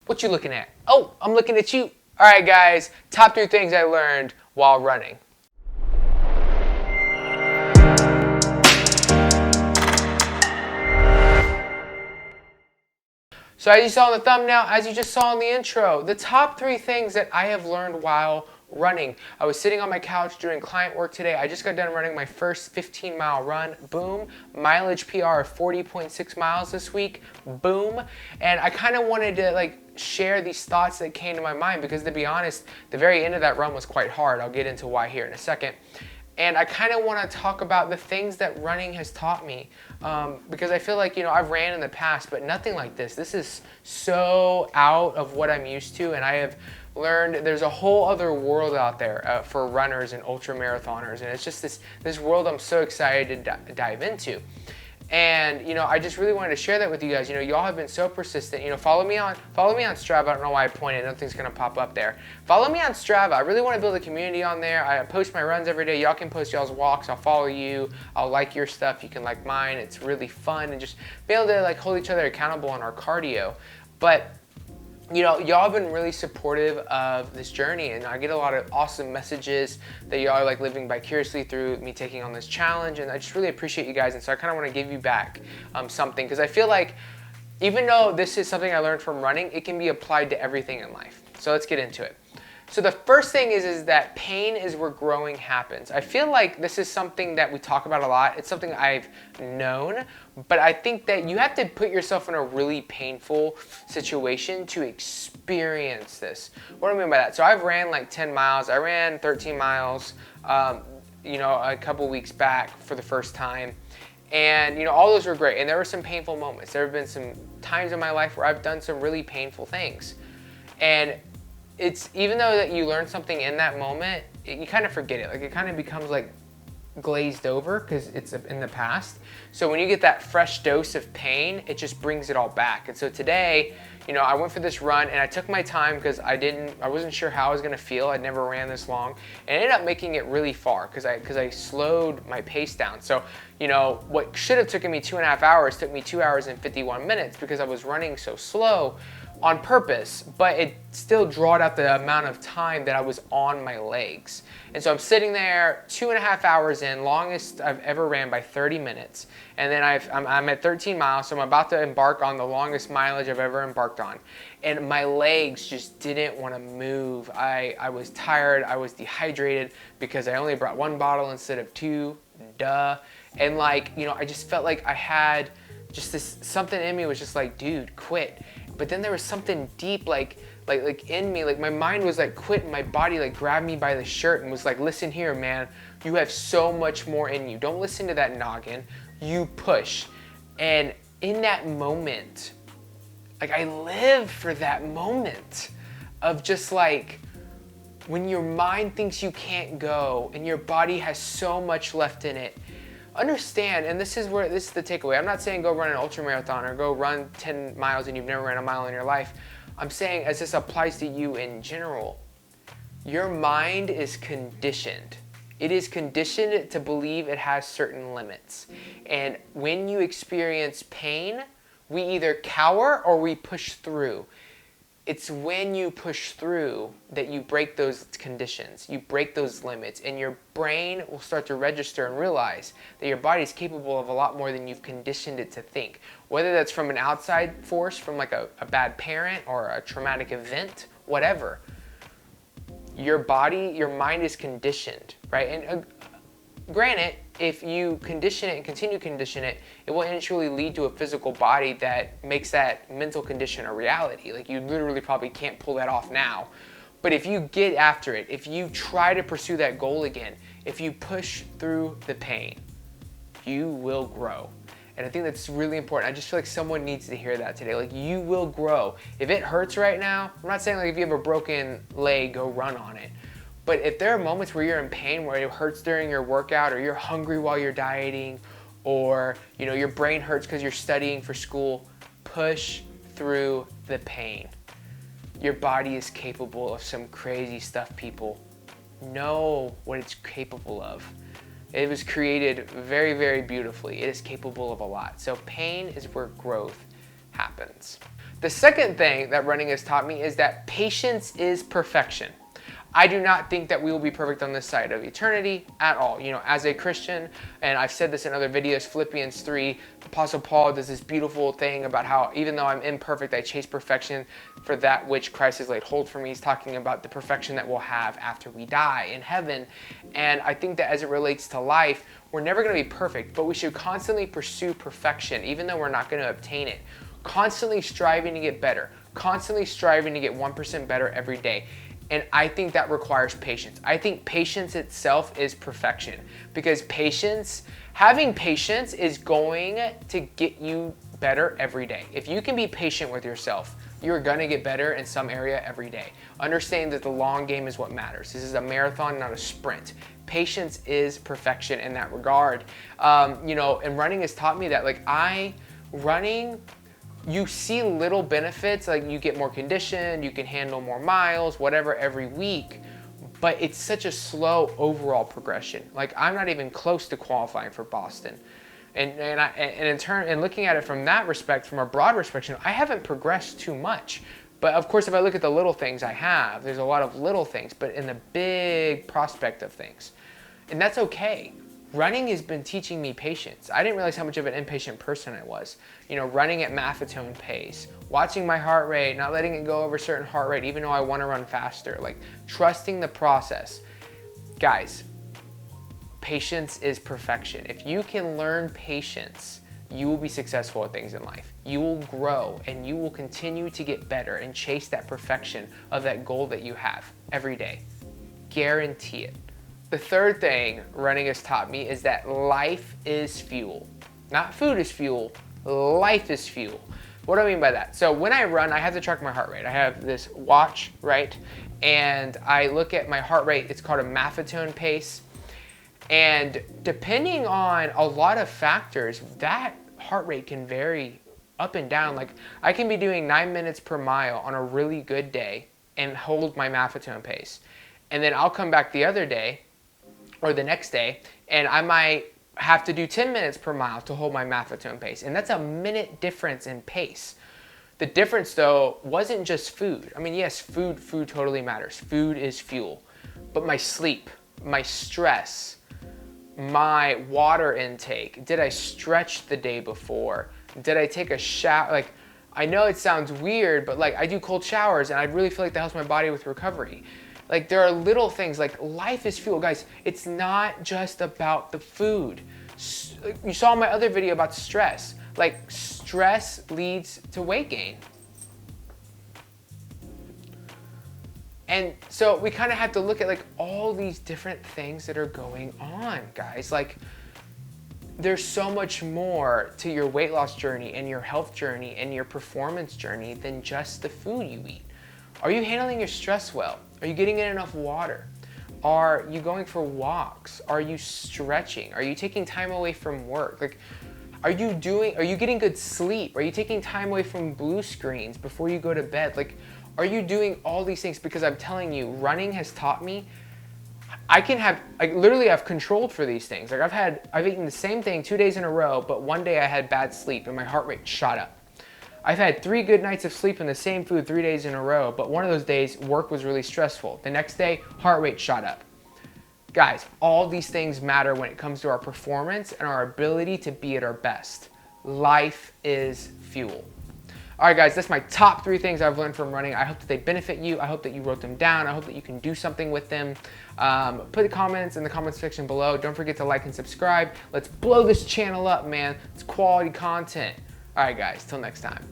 What you looking at? Oh, I'm looking at you. All right, guys, top 3 things I learned while running. So as you saw in the thumbnail, as you just saw in the intro, the top 3 things that I have learned while running. I was sitting on my couch doing client work today. I just got done running my first 15-mile run. Boom. Mileage PR of 40.6 miles this week. Boom. And I kind of wanted to share these thoughts that came to my mind because, to be honest, the very end of that run was quite hard. I'll get into why here in a second. And I kind of want to talk about the things that running has taught me, because I feel like, I've ran in the past, but nothing like this. This is so out of what I'm used to, and I have learned there's a whole other world out there for runners and ultra marathoners, and it's just this world I'm so excited to dive into. And I just really wanted to share that with you guys. Y'all have been so persistent. Follow me on Strava. I don't know why I pointed. Nothing's gonna pop up there. Follow me on Strava. I really want to build a community on there. I post my runs every day. Y'all can post y'all's walks. I'll follow you. I'll like your stuff. You can like mine. It's really fun, and just be able to hold each other accountable on our cardio. But y'all have been really supportive of this journey, and I get a lot of awesome messages that y'all are living vicariously through me taking on this challenge, and I just really appreciate you guys. And so I kind of want to give you back something, because I feel like even though this is something I learned from running, it can be applied to everything in life. So let's get into it. So the first thing is that pain is where growing happens. I feel like this is something that we talk about a lot. It's something I've known, but I think that you have to put yourself in a really painful situation to experience this. What do I mean by that? So I've ran 10 miles. I ran 13 miles, a couple weeks back for the first time. And, all those were great. And there were some painful moments. There have been some times in my life where I've done some really painful things. And it's, even though that you learn something in that moment, you kind of forget it. It kind of becomes glazed over because it's in the past. So when you get that fresh dose of pain, it just brings it all back. And so today, I went for this run, and I took my time because I wasn't sure how I was gonna feel. I'd never ran this long, and I ended up making it really far because I slowed my pace down. So what should have taken me 2.5 hours took me 2 hours and 51 minutes because I was running so slow on purpose, but it still drawed out the amount of time that I was on my legs. And so I'm sitting there 2.5 hours in, longest I've ever ran by 30 minutes. And then I'm at 13 miles, so I'm about to embark on the longest mileage I've ever embarked on. And my legs just didn't want to move. I was tired, I was dehydrated because I only brought 1 bottle instead of 2, duh. And I just felt like I had just something in me was just dude, quit. But then there was something deep, in me, my mind was quit, and my body grabbed me by the shirt and was listen here, man, you have so much more in you. Don't listen to that noggin. You push. And in that moment, I live for that moment of just when your mind thinks you can't go and your body has so much left in it. Understand, and this is the takeaway. I'm not saying go run an ultra marathon or go run 10 miles and you've never ran a mile in your life. I'm saying, as this applies to you in general, your mind is conditioned. It is conditioned to believe it has certain limits. And when you experience pain, we either cower or we push through. It's when you push through that you break those conditions, you break those limits, and your brain will start to register and realize that your body is capable of a lot more than you've conditioned it to think. Whether that's from an outside force, from a bad parent or a traumatic event, whatever. Your mind is conditioned, right? And granted, if you condition it and continue to condition it, it will eventually lead to a physical body that makes that mental condition a reality. You literally probably can't pull that off now. But if you get after it, if you try to pursue that goal again, if you push through the pain, you will grow. And I think that's really important. I just feel like someone needs to hear that today. You will grow. If it hurts right now, I'm not saying if you have a broken leg, go run on it. But if there are moments where you're in pain, where it hurts during your workout, or you're hungry while you're dieting, or your brain hurts because you're studying for school, push through the pain. Your body is capable of some crazy stuff, people. Know what it's capable of. It was created very, very beautifully. It is capable of a lot. So pain is where growth happens. The second thing that running has taught me is that patience is perfection. I do not think that we will be perfect on this side of eternity at all. You know, as a Christian, and I've said this in other videos, Philippians 3, Apostle Paul does this beautiful thing about how even though I'm imperfect, I chase perfection for that which Christ has laid hold for me. He's talking about the perfection that we'll have after we die in heaven. And I think that as it relates to life, we're never going to be perfect, but we should constantly pursue perfection, even though we're not going to obtain it. Constantly striving to get better, constantly striving to get 1% better every day. And I think that requires patience. I think patience itself is perfection, because having patience is going to get you better every day. If you can be patient with yourself, you're gonna get better in some area every day. Understand that the long game is what matters. This is a marathon, not a sprint. Patience is perfection in that regard. You know, and running has taught me that. Running, you see little benefits, like you get more conditioned, you can handle more miles, whatever, every week, but it's such a slow overall progression. Like, I'm not even close to qualifying for Boston. And in turn, and looking at it from that respect, from a broad perspective, I haven't progressed too much. But of course, if I look at the little things I have, there's a lot of little things, but in the big prospect of things. And that's okay. Running has been teaching me patience. I didn't realize how much of an impatient person I was. You know, running at marathon pace, watching my heart rate, not letting it go over a certain heart rate, even though I want to run faster, like trusting the process. Guys, patience is perfection. If you can learn patience, you will be successful at things in life. You will grow and you will continue to get better and chase that perfection of that goal that you have every day. Guarantee it. The third thing running has taught me is that life is fuel. Not food is fuel, life is fuel. What do I mean by that? So when I run, I have to track my heart rate. I have this watch, right? And I look at my heart rate. It's called a marathon pace. And depending on a lot of factors, that heart rate can vary up and down. Like, I can be doing 9 minutes per mile on a really good day and hold my marathon pace. And then I'll come back the other day or the next day, and I might have to do 10 minutes per mile to hold my marathon pace. And that's a minute difference in pace. The difference, though, wasn't just food. I mean, yes, food totally matters. Food is fuel. But my sleep, my stress, my water intake, did I stretch the day before? Did I take a shower? Like, I know it sounds weird, but like, I do cold showers, and I really feel like that helps my body with recovery. Like, there are little things, like life is fuel. Guys, it's not just about the food. You saw my other video about stress. Like, stress leads to weight gain. And so we kind of have to look at like all these different things that are going on, guys. Like, there's so much more to your weight loss journey and your health journey and your performance journey than just the food you eat. Are you handling your stress well? Are you getting in enough water? Are you going for walks? Are you stretching? Are you taking time away from work? Like, are you getting good sleep? Are you taking time away from blue screens before you go to bed? Like, are you doing all these things? Because I'm telling you, running has taught me literally I've controlled for these things. Like, I've eaten the same thing 2 days in a row, but one day I had bad sleep and my heart rate shot up. I've had 3 good nights of sleep in the same food 3 days in a row, but one of those days, work was really stressful. The next day, heart rate shot up. Guys, all these things matter when it comes to our performance and our ability to be at our best. Life is fuel. All right, guys, that's my top 3 things I've learned from running. I hope that they benefit you. I hope that you wrote them down. I hope that you can do something with them. Put the comments in the comments section below. Don't forget to like and subscribe. Let's blow this channel up, man. It's quality content. All right, guys, till next time.